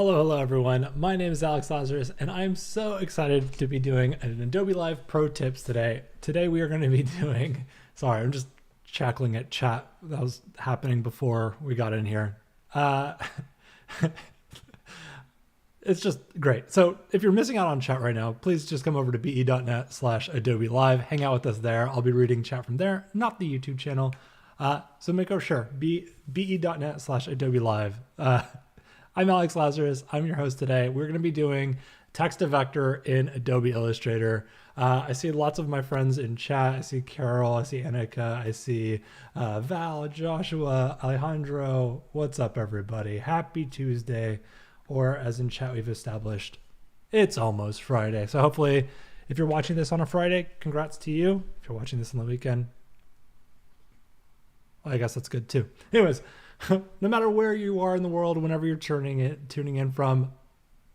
Hello everyone. My name is Alex Lazaris, and I'm so excited to be doing an Adobe Live Pro Tips today. Today we are going to be doing, sorry, I'm just chuckling at chat that was happening before we got in here. It's just great. So if you're missing out on chat right now, please just come over to be.net/Adobe Live. Hang out with us there. I'll be reading chat from there, not the YouTube channel. So make sure, be.net/Adobe Live. I'm Alex Lazaris. I'm your host today. We're going to be doing text to vector in Adobe Illustrator. I see lots of my friends in chat. I see Carol. I see Annika. I see Val, Joshua, Alejandro. What's up, everybody? Happy Tuesday. Or as in chat we've established, it's almost Friday. So hopefully if you're watching this on a Friday, congrats to you. If you're watching this on the weekend, well, I guess that's good too. Anyways, no matter where you are in the world, whenever you're tuning in from,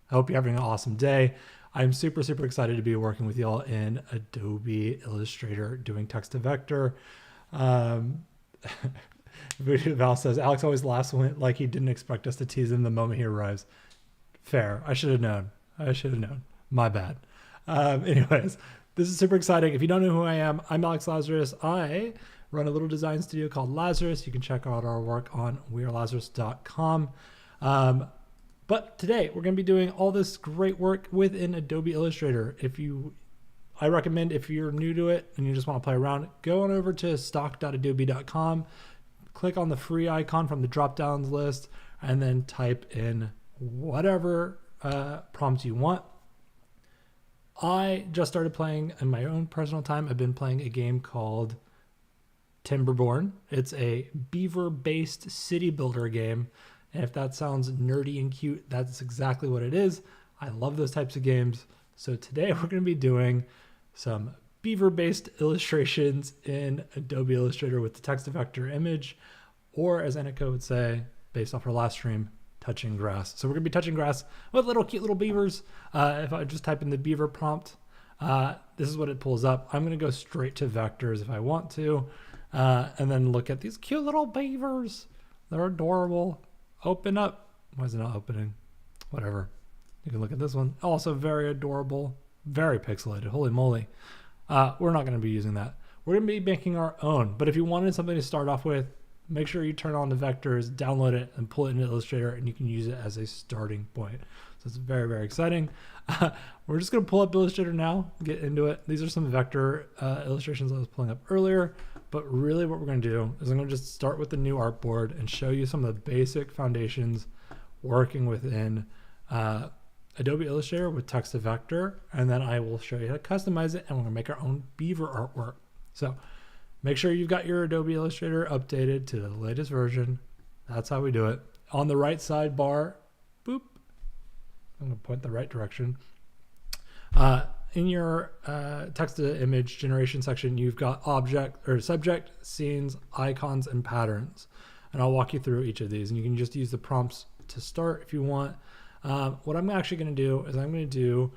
I hope you're having an awesome day. I'm super excited to be working with y'all in Adobe Illustrator doing text to vector. Val says, Alex always laughs like he didn't expect us to tease him the moment he arrives. Fair. I should have known. My bad. Anyways, this is super exciting. If you don't know who I am, I'm Alex Lazaris. I run a little design studio called Lazaris. You can check out our work on wearelazarus.com. But today we're going to be doing all this great work within Adobe Illustrator. I recommend if you're new to it and you just want to play around, go on over to stock.adobe.com, click on the free icon from the drop-downs list, and then type in whatever prompt you want. I just started playing in my own personal time. I've been playing a game called Timberborn. It's a beaver-based city builder game. And if that sounds nerdy and cute, that's exactly what it is. I love those types of games. So today we're going to be doing some beaver-based illustrations in Adobe Illustrator with the text-to-vector image, or as Annika would say, based off her last stream, touching grass. So we're going to be touching grass with cute little beavers. If I just type in the beaver prompt, this is what it pulls up. I'm going to go straight to vectors if I want to, and then look at these cute little beavers. They're adorable. Open up. Why is it not opening? Whatever. You can look at this one. Also very adorable. Very pixelated. Holy moly. We're not going to be using that. We're going to be making our own. But if you wanted something to start off with, make sure you turn on the vectors, download it, and pull it into Illustrator, and you can use it as a starting point. So it's very exciting. We're just going to pull up Illustrator now, get into it. These are some vector illustrations I was pulling up earlier. But really what we're going to do is I'm going to just start with the new artboard and show you some of the basic foundations working within Adobe Illustrator with text to vector, and then I will show you how to customize it, and we're going to make our own beaver artwork. So make sure you've got your Adobe Illustrator updated to the latest version. That's how we do it. On the right sidebar, boop, I'm going to point the right direction. In your text to image generation section, you've got subject, scenes, icons, and patterns. And I'll walk you through each of these, and you can just use the prompts to start if you want. What I'm actually going to do is I'm going to do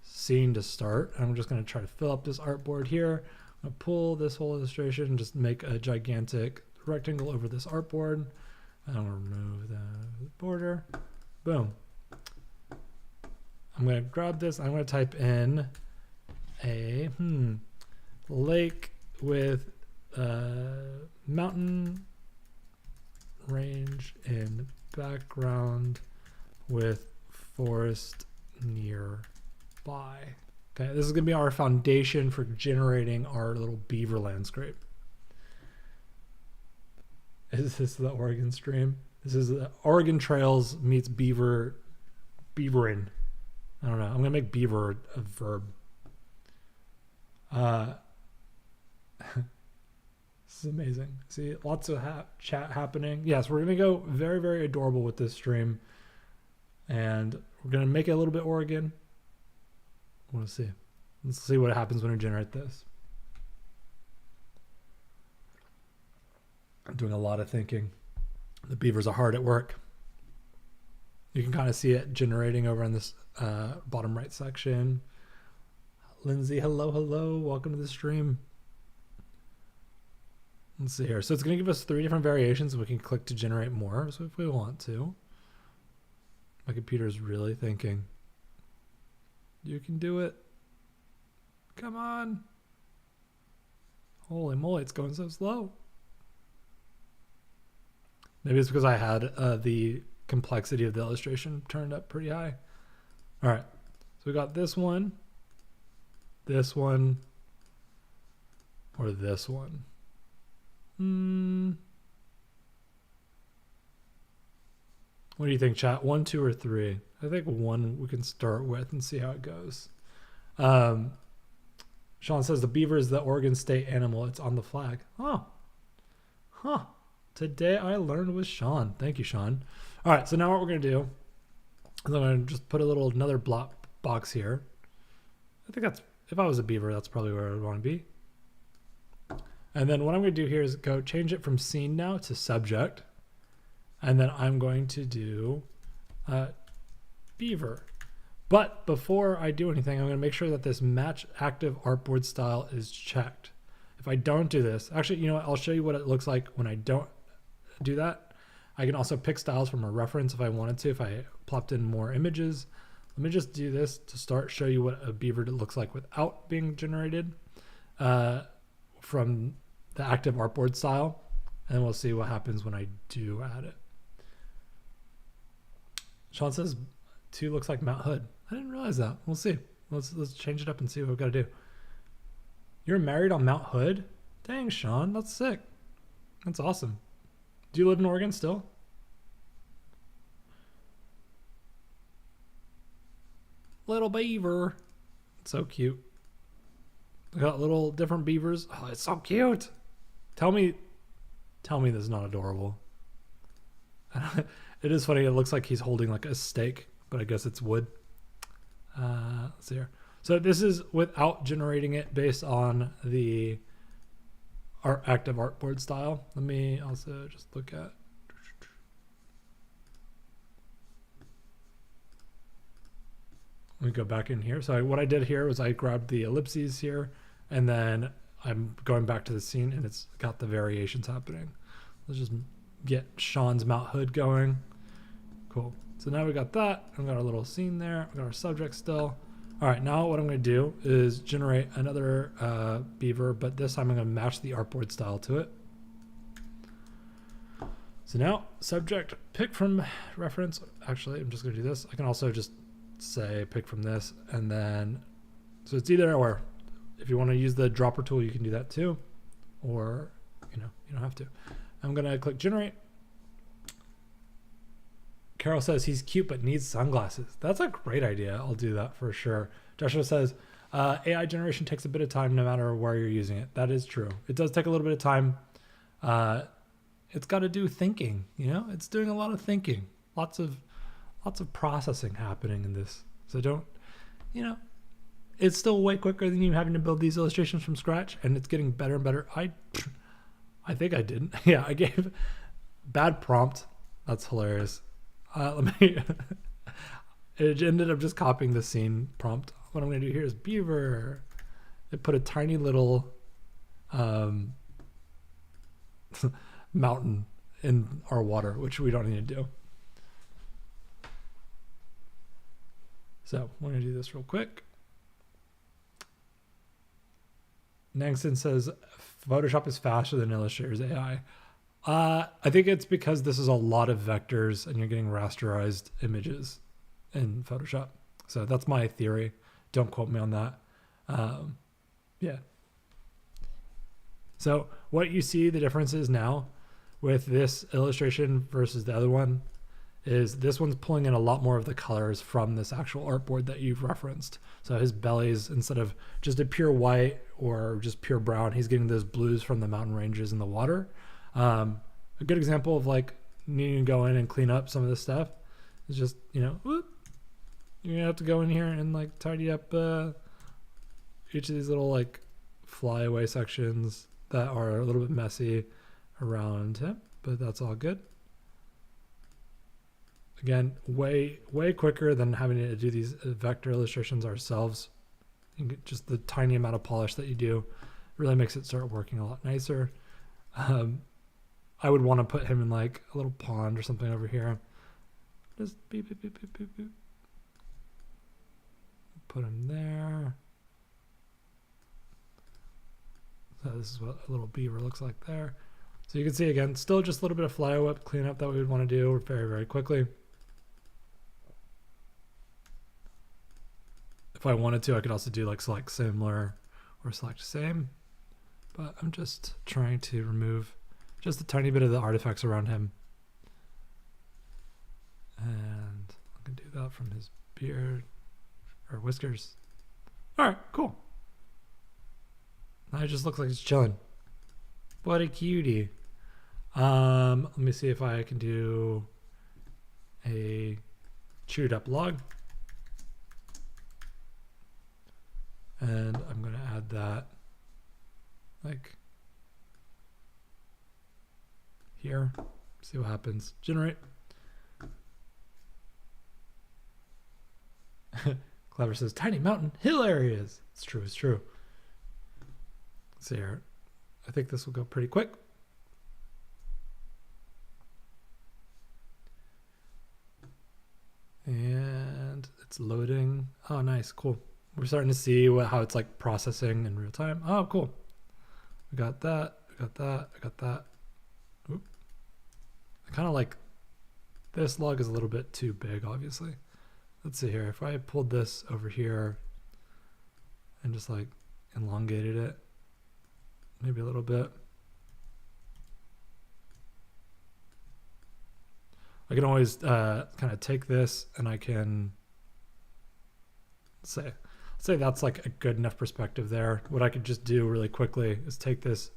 scene to start. I'm just going to try to fill up this artboard here. I'm going to pull this whole illustration and just make a gigantic rectangle over this artboard. I'm going to remove the border. Boom. I'm going to grab this. I'm going to type in a lake with mountain range in background with forest nearby. Okay, this is going to be our foundation for generating our little beaver landscape. Is this the Oregon stream? This is the Oregon Trails meets beavering. I don't know. I'm going to make beaver a verb. This is amazing. See, lots of chat happening. Yes, we're going to go very adorable with this stream. And we're going to make it a little bit Oregon. I want to see. Let's see what happens when we generate this. I'm doing a lot of thinking. The beavers are hard at work. You can kind of see it generating over in this bottom right section. Lindsay, hello. Welcome to the stream. Let's see here. So it's going to give us 3 different variations. We can click to generate more. So if we want to, My computer's really thinking. You can do it. Come on. Holy moly, it's going so slow. Maybe it's because I had the complexity of the illustration turned up pretty high. All right, so we got this one, or this one. What do you think, chat? 1, 2, or 3? I think 1 we can start with and see how it goes. Sean says the beaver is the Oregon state animal. It's on the flag. Oh. Huh. Today I learned with Sean. Thank you, Sean. All right, so now what we're going to do is I'm going to just put another block box here. I think that's, if I was a beaver, that's probably where I would want to be. And then what I'm going to do here is go change it from scene now to subject. And then I'm going to do beaver. But before I do anything, I'm going to make sure that this match active artboard style is checked. If I don't do this, actually, you know what? I'll show you what it looks like when I don't do that. I can also pick styles from a reference if I wanted to, if I plopped in more images. Let me just do this to start, show you what a beaver looks like without being generated from the active artboard style. And we'll see what happens when I do add it. Sean says 2 looks like Mount Hood. I didn't realize that. We'll see. Let's change it up and see what we've got to do. You're married on Mount Hood? Dang, Sean, that's sick. That's awesome. Do you live in Oregon still? Little beaver. It's so cute. We got little different beavers. Oh, it's so cute. Tell me this is not adorable. It is funny. It looks like he's holding like a stake, but I guess it's wood. Let's see here. So this is without generating it based on the active artboard style. Let me also just look at. Let me go back in here. So what I did here was I grabbed the ellipses here, and then I'm going back to the scene, and it's got the variations happening. Let's just get Sean's Mount Hood going. Cool. So now we got that. We've got our little scene there. We got our subject still. All right, now what I'm going to do is generate another beaver, but this time I'm going to match the artboard style to it. So now subject, pick from reference. Actually, I'm just going to do this. I can also just say pick from this, and then so it's either or. If you want to use the dropper tool, you can do that too, or you don't have to. I'm going to click generate. Carol says he's cute but needs sunglasses. That's a great idea. I'll do that for sure. Joshua says AI generation takes a bit of time no matter where you're using it. That is true. It does take a little bit of time. It's got to do thinking, it's doing a lot of thinking, lots of processing happening in this. So don't, it's still way quicker than you having to build these illustrations from scratch, and it's getting better and better. I think I did. Yeah, I gave bad prompt. That's hilarious. It ended up just copying the scene prompt. What I'm going to do here is beaver. It put a tiny little mountain in our water, which we don't need to do. So we're going to do this real quick. Nangston says Photoshop is faster than Illustrator's AI. I think it's because this is a lot of vectors and you're getting rasterized images in Photoshop. So that's my theory. Don't quote me on that. Yeah. So what you see the difference is now with this illustration versus the other one is this one's pulling in a lot more of the colors from this actual artboard that you've referenced. So his belly's, instead of just a pure white or just pure brown, he's getting those blues from the mountain ranges and the water. A good example of like needing to go in and clean up some of this stuff is just, whoop, you're gonna have to go in here and like tidy up each of these little like flyaway sections that are a little bit messy around him, but that's all good. Again, way quicker than having to do these vector illustrations ourselves. Just the tiny amount of polish that you do really makes it start working a lot nicer. I would want to put him in like a little pond or something over here. Just beep, beep, beep, beep, beep, beep. Put him there. So this is what a little beaver looks like there. So you can see again, still just a little bit of fly whip cleanup that we would want to do very, very quickly. If I wanted to, I could also do like select similar or select same, but I'm just trying to remove just a tiny bit of the artifacts around him. And I can do that from his beard or whiskers. All right, cool. Now it just looks like he's chilling. What a cutie. Let me see if I can do a chewed up log. And I'm going to add that like here. See what happens. Generate. Clever says tiny mountain hill areas. It's true. It's true. Let's see here. I think this will go pretty quick. And it's loading. Oh, nice. Cool. We're starting to see how it's like processing in real time. Oh, cool. We got that. We got that. I got that. Oop. I kind of like this log is a little bit too big, obviously. Let's see here. If I pulled this over here and just like elongated it, maybe a little bit. I can always kind of take this and I can say that's like a good enough perspective there. What I could just do really quickly is take this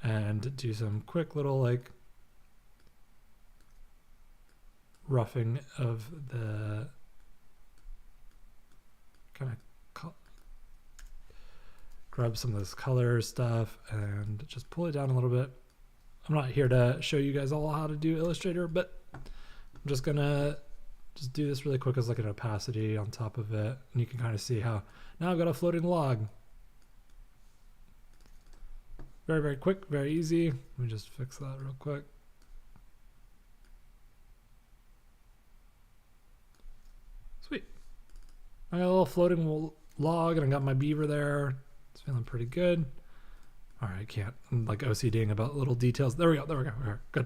and do some quick little like roughing of the kind of grab some of this color stuff and just pull it down a little bit. I'm not here to show you guys all how to do Illustrator, but I'm just gonna do this really quick as like an opacity on top of it. And you can kind of see how now I've got a floating log. Very, very quick, very easy. Let me just fix that real quick. Sweet. I got a little floating log and I got my beaver there. It's feeling pretty good. All right, I can't. I'm like OCDing about little details. There we go. There we go. Okay, good.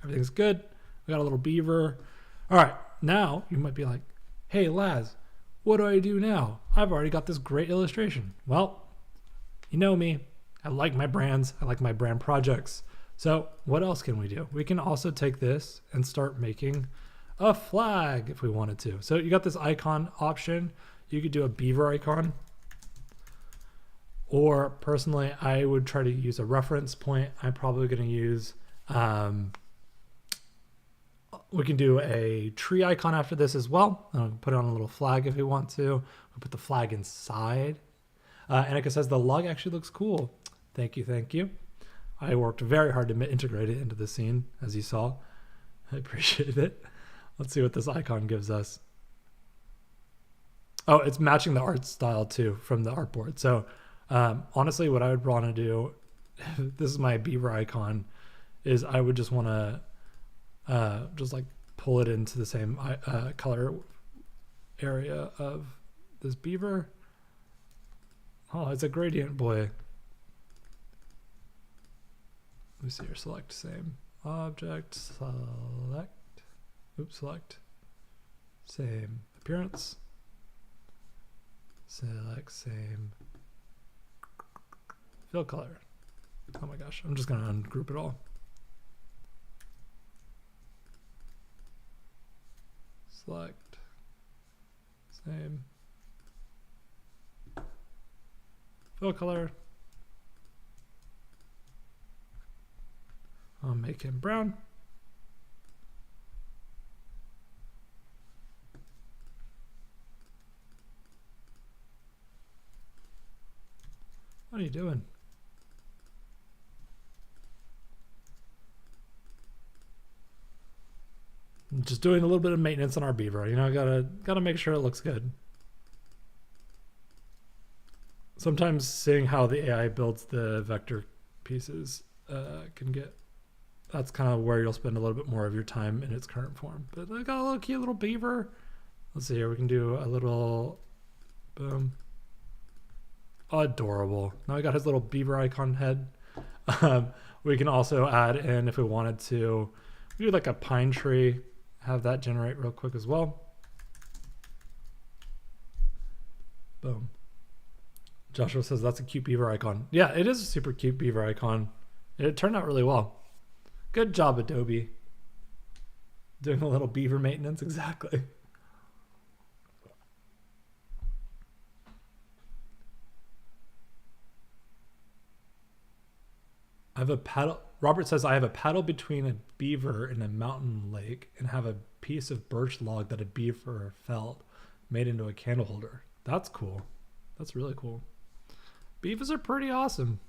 Everything's good. We got a little beaver. All right. Now you might be like, hey, Laz, what do I do now? I've already got this great illustration. Well, you know me. I like my brands. I like my brand projects. So what else can we do? We can also take this and start making a flag if we wanted to. So you got this icon option. You could do a beaver icon. Or personally, I would try to use a reference point. I'm probably going to use, we can do a tree icon after this as well. Put it on a little flag if we want to. We'll put the flag inside. And it says the log actually looks cool. Thank you, thank you. I worked very hard to integrate it into the scene, as you saw. I appreciate it. Let's see what this icon gives us. Oh, it's matching the art style too from the artboard. So honestly, what I would want to do, this is my beaver icon, is I would just want to just like pull it into the same color area of this beaver. Oh, it's a gradient boy. Let me see here. Select same object. Select. Oops. Select same appearance. Select same fill color. Oh my gosh. I'm just going to ungroup it all. Select same fill color. I'll make him brown. What are you doing? I'm just doing a little bit of maintenance on our beaver. You know, gotta make sure it looks good. Sometimes seeing how the AI builds the vector pieces can get that's kind of where you'll spend a little bit more of your time in its current form. But I got a little cute little beaver. Let's see here. We can do a little boom. Oh, adorable. Now we got his little beaver icon head. We can also add in, if we wanted to, do like a pine tree, have that generate real quick as well. Boom. Joshua says that's a cute beaver icon. Yeah, it is a super cute beaver icon. It turned out really well. Good job, Adobe. Doing a little beaver maintenance, exactly. I have a paddle. Robert says, I have a paddle between a beaver and a mountain lake and have a piece of birch log that a beaver felled made into a candle holder. That's cool. That's really cool. Beavers are pretty awesome.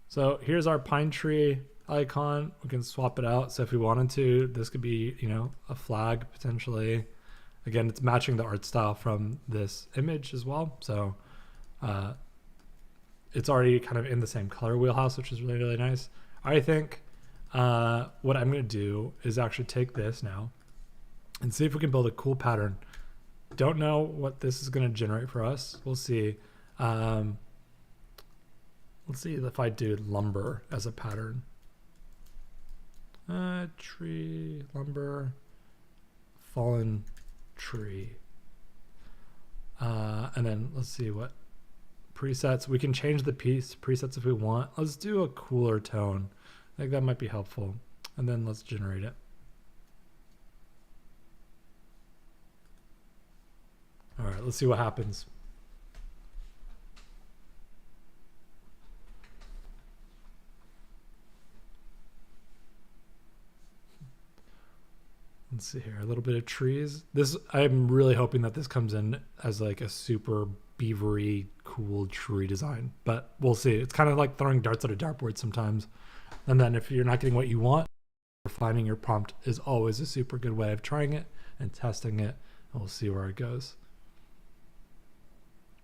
So here's our pine tree icon. We can swap it out. So if we wanted to, this could be, you know, a flag potentially. Again, it's matching the art style from this image as well. So it's already kind of in the same color wheelhouse, which is really, really nice. I think what I'm going to do is actually take this now and see if we can build a cool pattern. Don't know what this is going to generate for us. We'll see. Let's see if I do lumber as a pattern. Tree, lumber, fallen tree. And then let's see what presets. We can change the presets if we want. Let's do a cooler tone. I think that might be helpful. And then let's generate it. All right, let's see what happens. Let's see here, a little bit of trees. This, I'm really hoping that this comes in as like a super beavery, cool tree design, but we'll see. It's kind of like throwing darts at a dartboard sometimes. And then if you're not getting what you want, refining your prompt is always a super good way of trying it and testing it. And we'll see where it goes.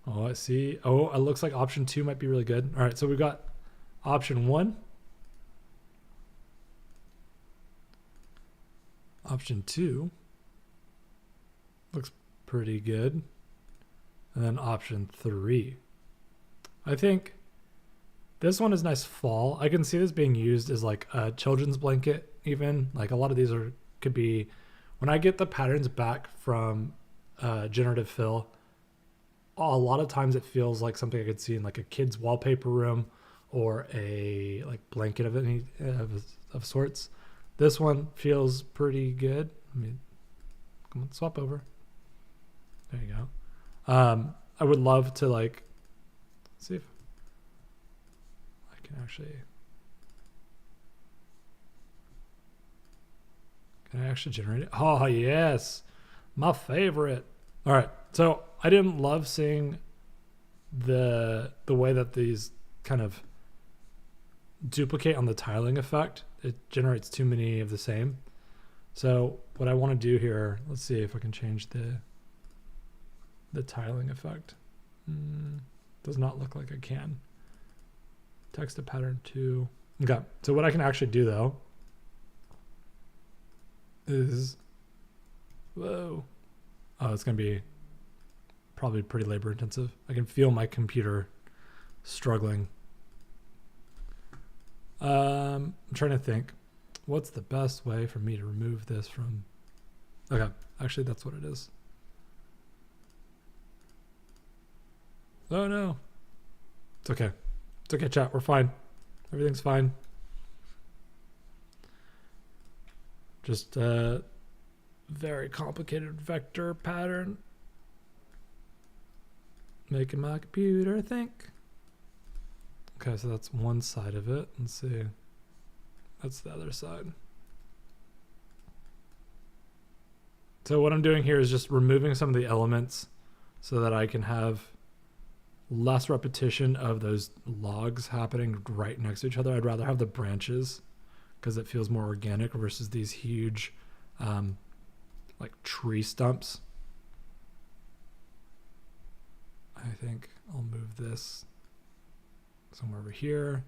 Oh, I see. Oh, it looks like option 2 might be really good. All right, so we've got option 1. Option 2 looks pretty good. And then option 3. I think this one is nice fall. I can see this being used as like a children's blanket even. Like a lot of these could be, when I get the patterns back from generative fill, a lot of times it feels like something I could see in like a kid's wallpaper room or a like blanket of any of sorts. This one feels pretty good. I mean, come on, swap over. There you go. I would love to like see if I can actually generate it. Oh yes, my favorite. All right, so I didn't love seeing the way that these kind of duplicate on the tiling effect. It generates too many of the same. So what I want to do here, let's see if I can change the tiling effect. Does not look like I can. Text to pattern 2. Okay, so what I can actually do though is, whoa. Oh, it's gonna be probably pretty labor intensive. I can feel my computer struggling. I'm trying to think, what's the best way for me to remove this from? Okay, actually that's what it is. Oh no. It's okay. It's okay, chat. We're fine. Everything's fine. Just a very complicated vector pattern. Making my computer think. Okay, so that's one side of it. Let's see. That's the other side. So what I'm doing here is just removing some of the elements so that I can have less repetition of those logs happening right next to each other. I'd rather have the branches because it feels more organic versus these huge like tree stumps. I think I'll move this somewhere over here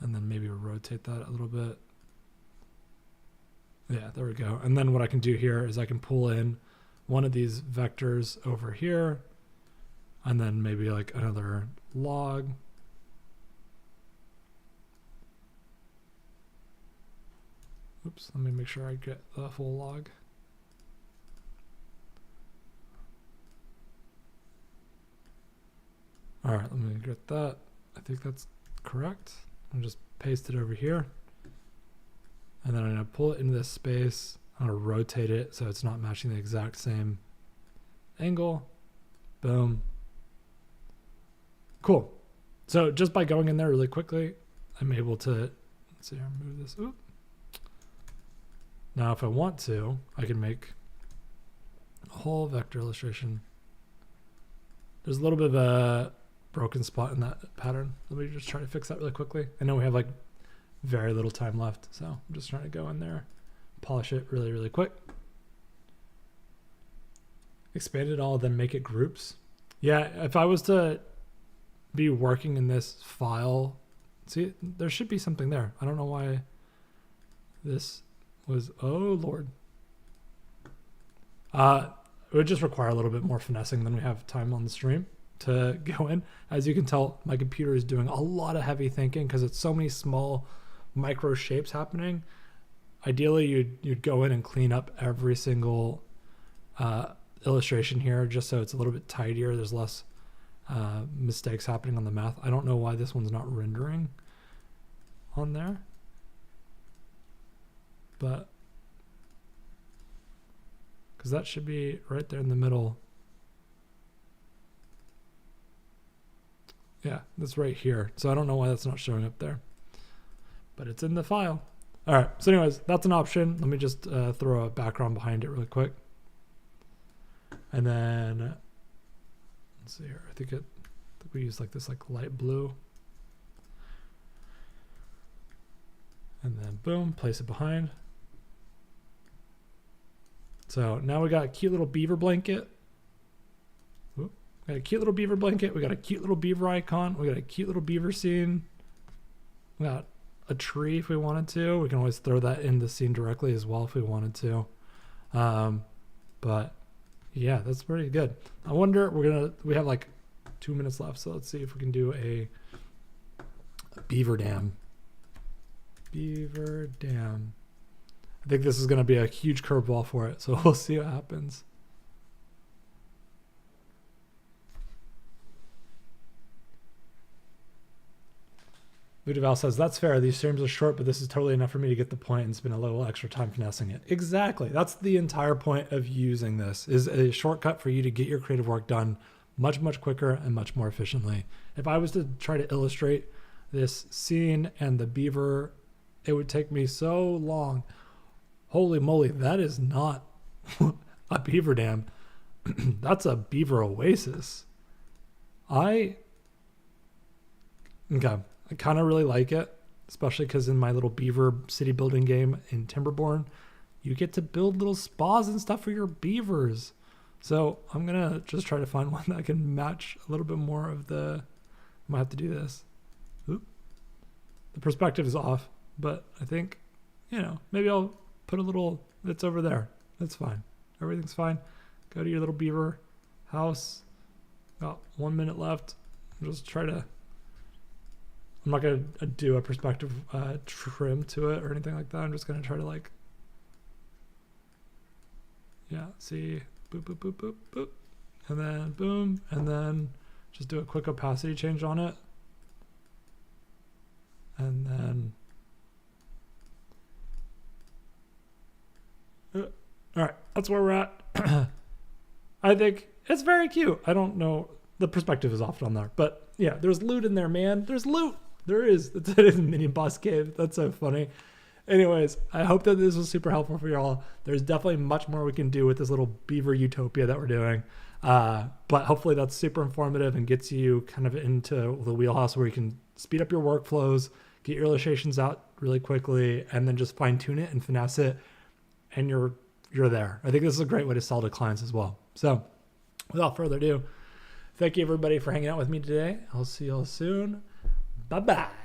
And then maybe rotate that a little bit. Yeah, there we go. And then what I can do here is I can pull in one of these vectors over here, and then maybe like another log. Oops, let me make sure I get the full log. All right, let me get that. I think that's correct. I'll just paste it over here. And then I'm gonna pull it into this space. I'm gonna rotate it so it's not matching the exact same angle. Boom. Cool. So just by going in there really quickly, I'm able to, let's see, I'll move this. Oop. Now if I want to, I can make a whole vector illustration. There's a little bit of a broken spot in that pattern. Let me just try to fix that really quickly. I know we have like very little time left, so I'm just trying to go in there, polish it really, really quick. Expand it all, then make it groups. Yeah, if I was to be working in this file, see, there should be something there. I don't know why this was, oh Lord. It would just require a little bit more finessing than we have time on the stream to go in. As you can tell, my computer is doing a lot of heavy thinking because it's so many small micro shapes happening. Ideally, you'd go in and clean up every single illustration here just so it's a little bit tidier. There's less mistakes happening on the math. I don't know why this one's not rendering on there, but because that should be right there in the middle. Yeah, that's right here. So I don't know why that's not showing up there, but it's in the file. All right, so anyways, that's an option. Let me just throw a background behind it really quick. And then, let's see here. I think we use like this like light blue. And then boom, place it behind. So now we got a cute little beaver blanket. Oop, got a cute little beaver blanket. We got a cute little beaver icon. We got a cute little beaver scene. We got a tree if we wanted to. We can always throw that in the scene directly as well if we wanted to. But yeah, that's pretty good. I wonder, we have like 2 minutes left, so let's see if we can do a beaver dam. Beaver dam. I think this is going to be a huge curveball for it, so we'll see what happens. Ludoval says, that's fair. These streams are short, but this is totally enough for me to get the point and spend a little extra time finessing it. Exactly. That's the entire point of using this, is a shortcut for you to get your creative work done much, much quicker and much more efficiently. If I was to try to illustrate this scene and the beaver, it would take me so long. Holy moly, that is not a beaver dam. That's a beaver oasis. I kind of really like it, especially because in my little beaver city building game in Timberborn, you get to build little spas and stuff for your beavers. So I'm going to just try to find one that can match a little bit more of the, I might have to do this. Oop. The perspective is off, but I think, maybe I'll put a little, it's over there. That's fine. Everything's fine. Go to your little beaver house. About 1 minute left. Just try to, I'm not going to do a perspective trim to it or anything like that. I'm just going to try to see, boop, boop, boop, boop, boop. And then boom. And then just do a quick opacity change on it. And then, all right, that's where we're at. I think it's very cute. I don't know. The perspective is off on there, but yeah, there's loot in there, man. There's loot. There is. It's a mini boss cave. That's so funny. Anyways, I hope that this was super helpful for y'all. There's definitely much more we can do with this little beaver utopia that we're doing. But hopefully that's super informative and gets you kind of into the wheelhouse where you can speed up your workflows, get your illustrations out really quickly, and then just fine tune it and finesse it. And you're there. I think this is a great way to sell to clients as well. So without further ado, thank you everybody for hanging out with me today. I'll see y'all soon. Bye-bye.